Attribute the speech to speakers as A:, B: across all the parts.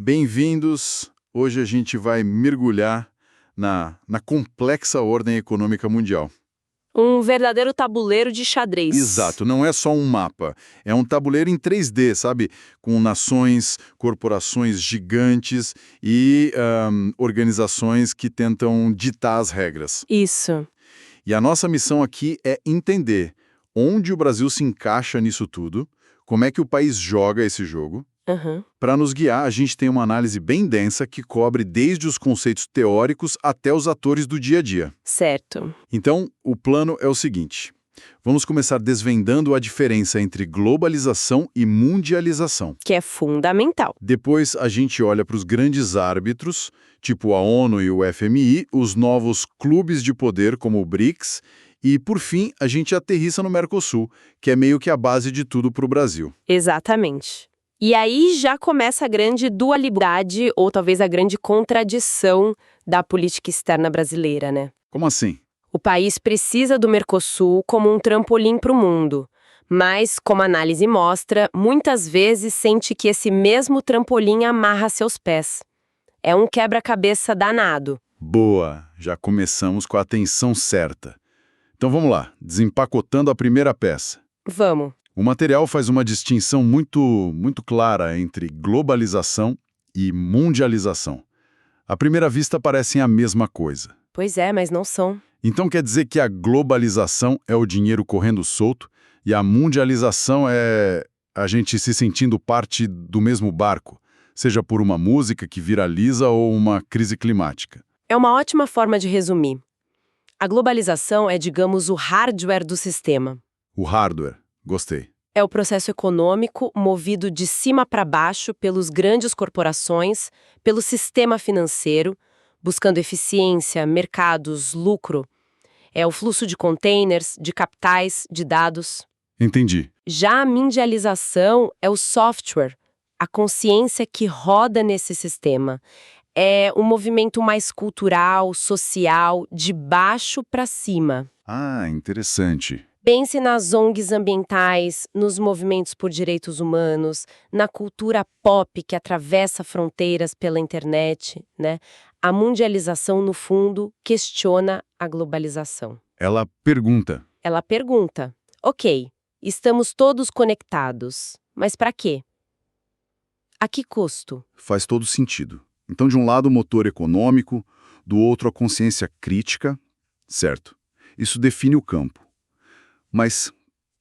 A: Bem-vindos! Hoje a gente vai mergulhar na complexa ordem econômica mundial.
B: Um verdadeiro tabuleiro de xadrez.
A: Exato, não é só um mapa, é um tabuleiro em 3D, sabe? Com nações, corporações gigantes e organizações que tentam ditar as regras.
B: Isso.
A: E a nossa missão aqui é entender onde o Brasil se encaixa nisso tudo, como é que o país joga esse jogo.
B: Uhum.
A: Para nos guiar, a gente tem uma análise bem densa que cobre desde os conceitos teóricos até os atores do dia a dia.
B: Certo.
A: Então, o plano é o seguinte. Vamos começar desvendando a diferença entre globalização e mundialização.
B: Que é fundamental.
A: Depois, a gente olha para os grandes árbitros, tipo a ONU e o FMI, os novos clubes de poder como o BRICS, e, por fim, a gente aterrissa no Mercosul, que é meio que a base de tudo para o Brasil.
B: Exatamente. E aí já começa a grande dualidade, ou talvez a grande contradição da política externa brasileira, né?
A: Como assim?
B: O país precisa do Mercosul como um trampolim para o mundo, mas, como a análise mostra, muitas vezes sente que esse mesmo trampolim amarra seus pés. É um quebra-cabeça danado.
A: Boa! Já começamos com a atenção certa. Então vamos lá, desempacotando a primeira peça.
B: Vamos.
A: O material faz uma distinção muito clara entre globalização e mundialização. À primeira vista parecem a mesma coisa.
B: Pois é, mas não são.
A: Então quer dizer que a globalização é o dinheiro correndo solto e a mundialização é a gente se sentindo parte do mesmo barco, seja por uma música que viraliza ou uma crise climática.
B: É uma ótima forma de resumir. A globalização é, digamos, o hardware do sistema.
A: O hardware, gostei.
B: É o processo econômico movido de cima para baixo pelos grandes corporações, pelo sistema financeiro, buscando eficiência, mercados, lucro. É o fluxo de containers, de capitais, de dados.
A: Entendi.
B: Já a mundialização é o software, a consciência que roda nesse sistema. É um movimento mais cultural, social, de baixo para cima.
A: Ah, interessante.
B: Pense nas ONGs ambientais, nos movimentos por direitos humanos, na cultura pop que atravessa fronteiras pela internet, né? A mundialização, no fundo, questiona a globalização.
A: Ela pergunta.
B: Ela pergunta: ok, estamos todos conectados, mas para quê? A que custo?
A: Faz todo sentido. Então, de um lado, o motor econômico, do outro, a consciência crítica. Certo. Isso define o campo. Mas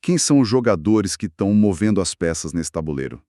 A: quem são os jogadores que estão movendo as peças nesse tabuleiro?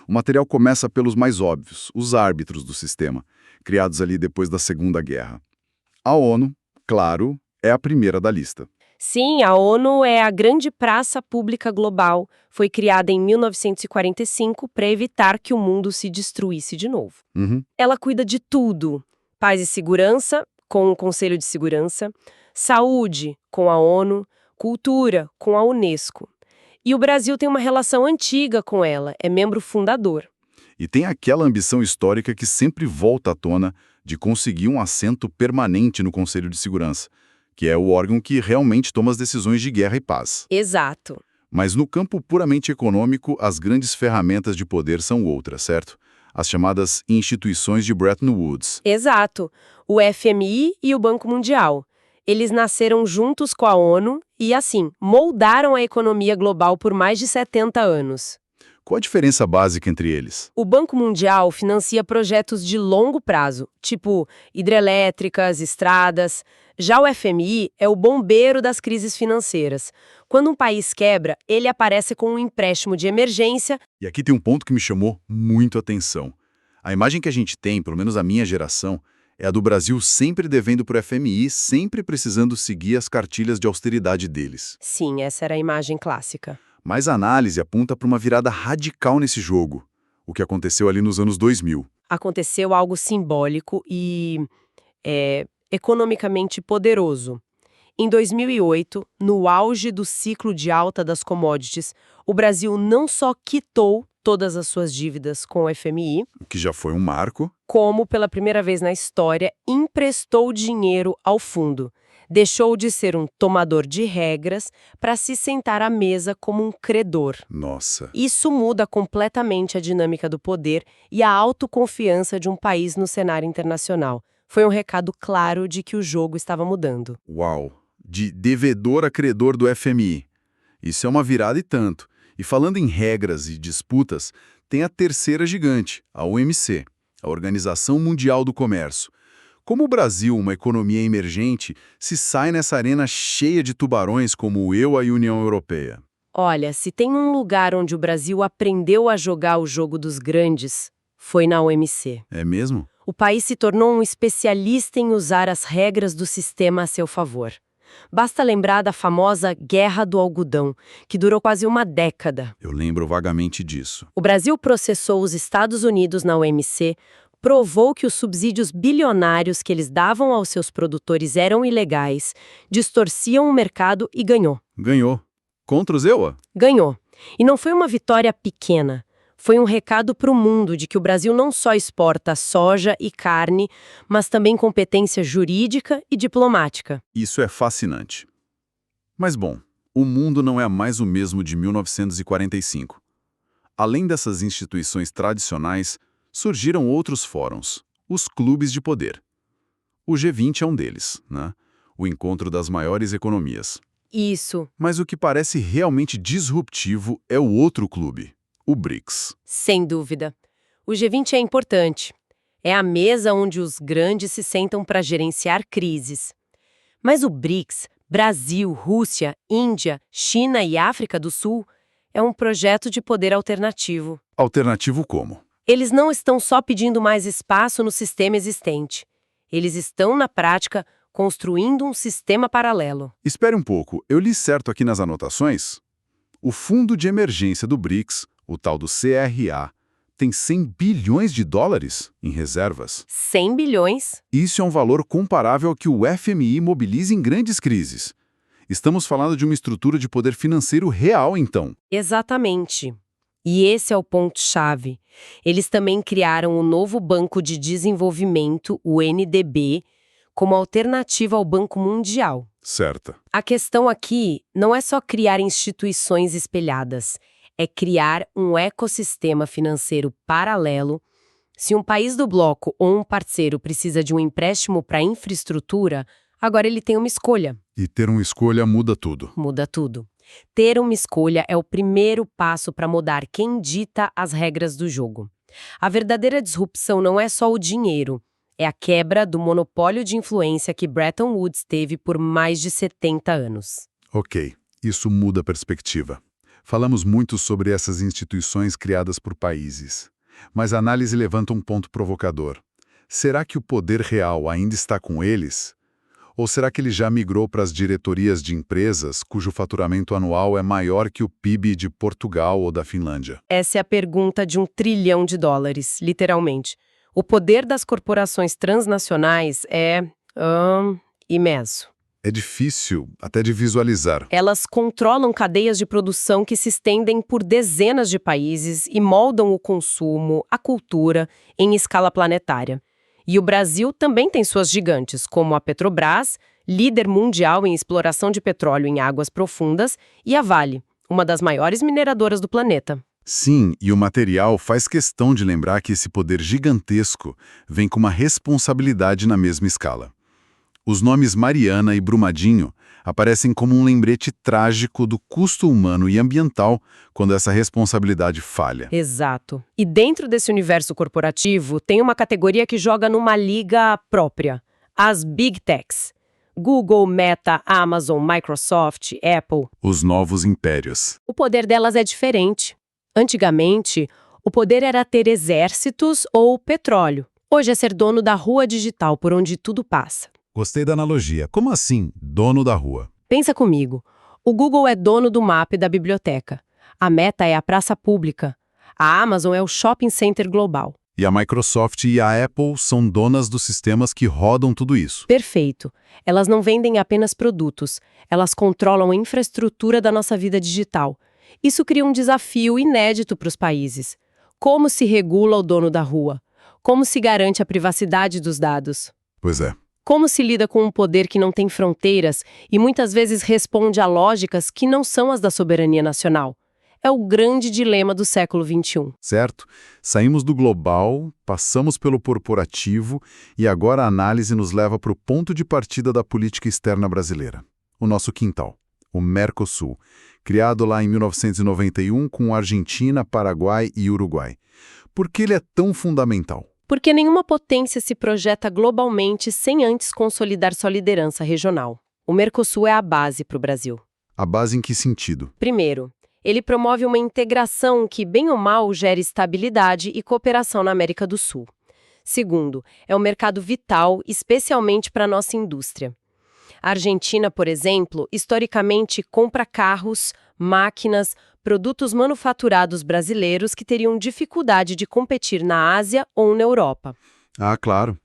A: O material começa pelos mais óbvios, os árbitros do sistema, criados ali depois da Segunda Guerra. A ONU, claro, é a primeira da lista.
B: Sim, a ONU é a grande praça pública global. Foi criada em 1945 para evitar que o mundo se destruísse de novo. Ela cuida de tudo: paz e segurança, com o Conselho de Segurança, saúde, com a ONU, cultura, com a Unesco. E o Brasil tem uma relação antiga com ela, é membro fundador.
A: E tem aquela ambição histórica que sempre volta à tona de conseguir um assento permanente no Conselho de Segurança, que é o órgão que realmente toma as decisões de guerra e paz.
B: Exato.
A: Mas no campo puramente econômico, as grandes ferramentas de poder são outras, certo? As chamadas instituições de Bretton Woods.
B: Exato. O FMI e o Banco Mundial. Eles nasceram juntos com a ONU e, assim, moldaram a economia global por mais de 70 anos.
A: Qual a diferença básica entre eles?
B: O Banco Mundial financia projetos de longo prazo, tipo hidrelétricas, estradas. Já o FMI é o bombeiro das crises financeiras. Quando um país quebra, ele aparece com um empréstimo de emergência.
A: E aqui tem um ponto que me chamou muito a atenção. A imagem que a gente tem, pelo menos a minha geração, é a do Brasil sempre devendo para o FMI, sempre precisando seguir as cartilhas de austeridade deles.
B: Sim, essa era a imagem clássica.
A: Mas a análise aponta para uma virada radical nesse jogo, o que aconteceu ali nos anos 2000.
B: Aconteceu algo simbólico e economicamente poderoso. Em 2008, no auge do ciclo de alta das commodities, o Brasil não só quitou todas as suas dívidas com o FMI,
A: O que já foi um marco.
B: como, pela primeira vez na história, emprestou dinheiro ao fundo. Deixou de ser um tomador de regras para se sentar à mesa como um credor.
A: Nossa.
B: Isso muda completamente a dinâmica do poder e a autoconfiança de um país no cenário internacional. Foi um recado claro de que o jogo estava mudando.
A: Uau. De devedor a credor do FMI. Isso é uma virada e tanto. E falando em regras e disputas, tem a terceira gigante, a OMC, a Organização Mundial do Comércio. Como o Brasil, uma economia emergente, se sai nessa arena cheia de tubarões como o EU e a União Europeia?
B: Olha, se tem um lugar onde o Brasil aprendeu a jogar o jogo dos grandes, foi na OMC.
A: É mesmo?
B: O país se tornou um especialista em usar as regras do sistema a seu favor. Basta lembrar da famosa Guerra do Algodão, que durou quase uma década.
A: Eu lembro vagamente disso.
B: O Brasil processou os Estados Unidos na OMC, provou que os subsídios bilionários que eles davam aos seus produtores eram ilegais, distorciam o mercado e ganhou.
A: Ganhou. Contra os EUA?
B: Ganhou. E não foi uma vitória pequena. Foi um recado para o mundo de que o Brasil não só exporta soja e carne, mas também competência jurídica e diplomática.
A: Isso é fascinante. Mas bom, o mundo não é mais o mesmo de 1945. Além dessas instituições tradicionais, surgiram outros fóruns, os clubes de poder. O G20 é um deles, né? O encontro das maiores economias.
B: Isso.
A: Mas o que parece realmente disruptivo é o outro clube, o BRICS.
B: Sem dúvida. O G20 é importante. É a mesa onde os grandes se sentam para gerenciar crises. Mas o BRICS, Brasil, Rússia, Índia, China e África do Sul, é um projeto de poder alternativo.
A: Alternativo como?
B: Eles não estão só pedindo mais espaço no sistema existente. Eles estão, na prática, construindo um sistema paralelo.
A: Espere um pouco, eu li certo aqui nas anotações? O Fundo de Emergência do BRICS, o tal do CRA, tem 100 bilhões de dólares em reservas.
B: 100 bilhões?
A: Isso é um valor comparável ao que o FMI mobiliza em grandes crises. Estamos falando de uma estrutura de poder financeiro real, então.
B: Exatamente. E esse é o ponto-chave. Eles também criaram o novo Banco de Desenvolvimento, o NDB, como alternativa ao Banco Mundial.
A: Certa.
B: A questão aqui não é só criar instituições espelhadas, é criar um ecossistema financeiro paralelo. Se um país do bloco ou um parceiro precisa de um empréstimo para infraestrutura, agora ele tem uma escolha.
A: E ter uma escolha muda tudo.
B: Muda tudo. Ter uma escolha é o primeiro passo para mudar quem dita as regras do jogo. A verdadeira disrupção não é só o dinheiro, é a quebra do monopólio de influência que Bretton Woods teve por mais de 70 anos.
A: Ok, isso muda a perspectiva. Falamos muito sobre essas instituições criadas por países, mas a análise levanta um ponto provocador. Será que o poder real ainda está com eles? Ou será que ele já migrou para as diretorias de empresas cujo faturamento anual é maior que o PIB de Portugal ou da Finlândia?
B: Essa é a pergunta de $1 trilhão, literalmente. O poder das corporações transnacionais é imenso.
A: É difícil até de visualizar.
B: Elas controlam cadeias de produção que se estendem por dezenas de países e moldam o consumo, a cultura, em escala planetária. E o Brasil também tem suas gigantes, como a Petrobras, líder mundial em exploração de petróleo em águas profundas, e a Vale, uma das maiores mineradoras do planeta.
A: Sim, e o material faz questão de lembrar que esse poder gigantesco vem com uma responsabilidade na mesma escala. Os nomes Mariana e Brumadinho aparecem como um lembrete trágico do custo humano e ambiental quando essa responsabilidade falha.
B: Exato. E dentro desse universo corporativo, tem uma categoria que joga numa liga própria. As Big Techs. Google, Meta, Amazon, Microsoft, Apple.
A: Os novos impérios.
B: O poder delas é diferente. Antigamente, o poder era ter exércitos ou petróleo. Hoje é ser dono da rua digital por onde tudo passa.
A: Gostei da analogia. Como assim, dono da rua?
B: Pensa comigo. O Google é dono do mapa e da biblioteca. A Meta é a praça pública. A Amazon é o shopping center global.
A: E a Microsoft e a Apple são donas dos sistemas que rodam tudo isso.
B: Perfeito. Elas não vendem apenas produtos. Elas controlam a infraestrutura da nossa vida digital. Isso cria um desafio inédito para os países. Como se regula o dono da rua? Como se garante a privacidade dos dados?
A: Pois é.
B: Como se lida com um poder que não tem fronteiras e muitas vezes responde a lógicas que não são as da soberania nacional? É o grande dilema do século XXI.
A: Certo? Saímos do global, passamos pelo corporativo e agora a análise nos leva para o ponto de partida da política externa brasileira. O nosso quintal, o Mercosul, criado lá em 1991 com Argentina, Paraguai e Uruguai. Por que ele é tão fundamental?
B: Porque nenhuma potência se projeta globalmente sem antes consolidar sua liderança regional. O Mercosul é a base para o Brasil.
A: A base em que sentido?
B: Primeiro, ele promove uma integração que, bem ou mal, gera estabilidade e cooperação na América do Sul. Segundo, é um mercado vital, especialmente para a nossa indústria. A Argentina, por exemplo, historicamente compra carros, máquinas, produtos manufaturados brasileiros que teriam dificuldade de competir na Ásia ou na Europa.
A: Ah, claro.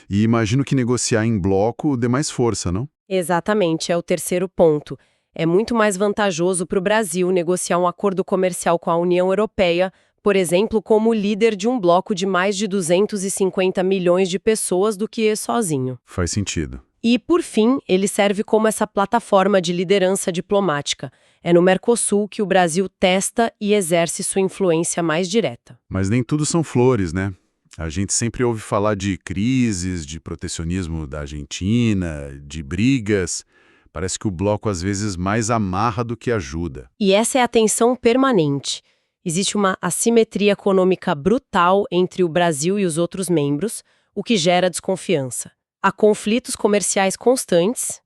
A: E imagino que negociar em bloco dê mais força, não?
B: Exatamente, é o terceiro ponto. É muito mais vantajoso para o Brasil negociar um acordo comercial com a União Europeia, por exemplo, como líder de um bloco de mais de 250 milhões de pessoas do que sozinho.
A: Faz sentido.
B: E, por fim, ele serve como essa plataforma de liderança diplomática. É no Mercosul que o Brasil testa e exerce sua influência mais direta.
A: Mas nem tudo são flores, né? A gente sempre ouve falar de crises, de protecionismo da Argentina, de brigas. Parece que o bloco às vezes mais amarra do que ajuda.
B: E essa é a tensão permanente. Existe uma assimetria econômica brutal entre o Brasil e os outros membros, o que gera desconfiança. Há conflitos comerciais constantes,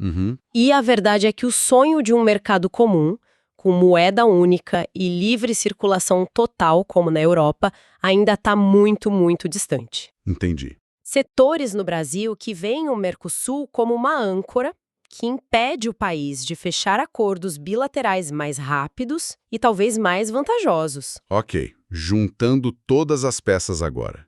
B: e a verdade é que o sonho de um mercado comum, com moeda única e livre circulação total, como na Europa, ainda está muito, muito distante.
A: Entendi.
B: Setores no Brasil que veem o Mercosul como uma âncora que impede o país de fechar acordos bilaterais mais rápidos e talvez mais vantajosos.
A: Ok, juntando todas as peças agora.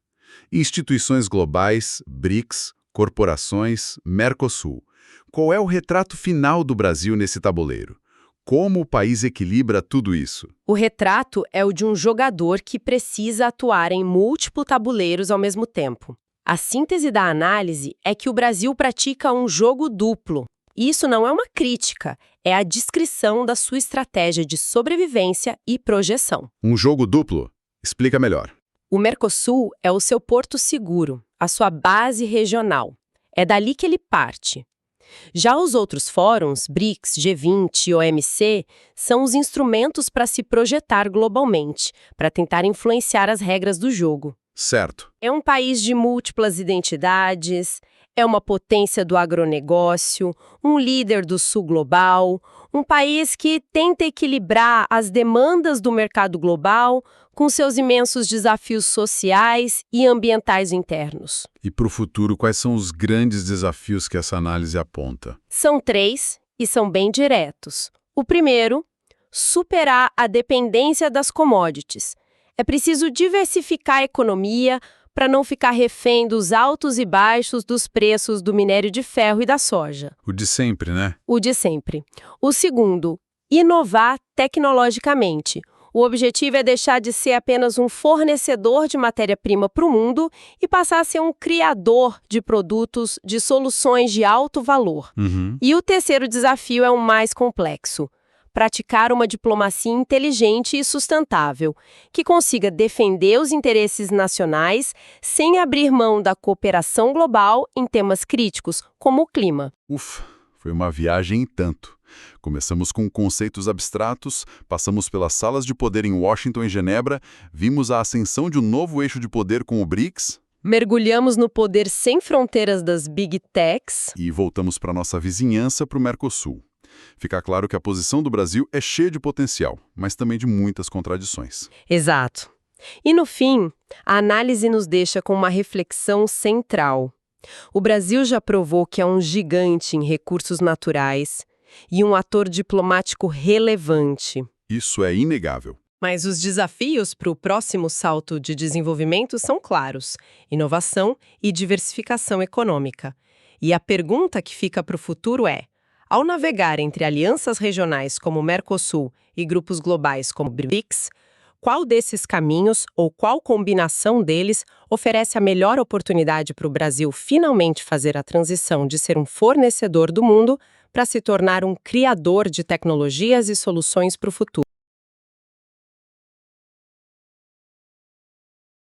A: Instituições globais, BRICS, corporações, Mercosul. Qual é o retrato final do Brasil nesse tabuleiro? Como o país equilibra tudo isso?
B: O retrato é o de um jogador que precisa atuar em múltiplos tabuleiros ao mesmo tempo. A síntese da análise é que o Brasil pratica um jogo duplo. Isso não é uma crítica, é a descrição da sua estratégia de sobrevivência e projeção.
A: Um jogo duplo? Explica melhor.
B: O Mercosul é o seu porto seguro, a sua base regional. É dali que ele parte. Já os outros fóruns, BRICS, G20 e OMC, são os instrumentos para se projetar globalmente, para tentar influenciar as regras do jogo.
A: Certo.
B: É um país de múltiplas identidades, é uma potência do agronegócio, um líder do sul global, um país que tenta equilibrar as demandas do mercado global com seus imensos desafios sociais e ambientais internos.
A: E para o futuro, quais são os grandes desafios que essa análise aponta?
B: São 3 e são bem diretos. O primeiro, superar a dependência das commodities. É preciso diversificar a economia para não ficar refém dos altos e baixos dos preços do minério de ferro e da soja.
A: O de sempre, né?
B: O de sempre. O segundo, inovar tecnologicamente. O objetivo é deixar de ser apenas um fornecedor de matéria-prima para o mundo e passar a ser um criador de produtos, de soluções de alto valor. E o terceiro desafio é o mais complexo. Praticar uma diplomacia inteligente e sustentável, que consiga defender os interesses nacionais sem abrir mão da cooperação global em temas críticos, como o clima.
A: Ufa, foi uma viagem em tanto. Começamos com conceitos abstratos, passamos pelas salas de poder em Washington e Genebra, vimos a ascensão de um novo eixo de poder com o BRICS.
B: Mergulhamos no poder sem fronteiras das Big Techs.
A: E voltamos para nossa vizinhança, para o Mercosul. Fica claro que a posição do Brasil é cheia de potencial, mas também de muitas contradições.
B: Exato. E no fim, a análise nos deixa com uma reflexão central. O Brasil já provou que é um gigante em recursos naturais e um ator diplomático relevante.
A: Isso é inegável.
B: Mas os desafios para o próximo salto de desenvolvimento são claros: inovação e diversificação econômica. E a pergunta que fica para o futuro é: ao navegar entre alianças regionais como o Mercosul e grupos globais como o BRICS, Qual desses caminhos, ou qual combinação deles, oferece a melhor oportunidade para o Brasil finalmente fazer a transição de ser um fornecedor do mundo para se tornar um criador de tecnologias e soluções para o futuro?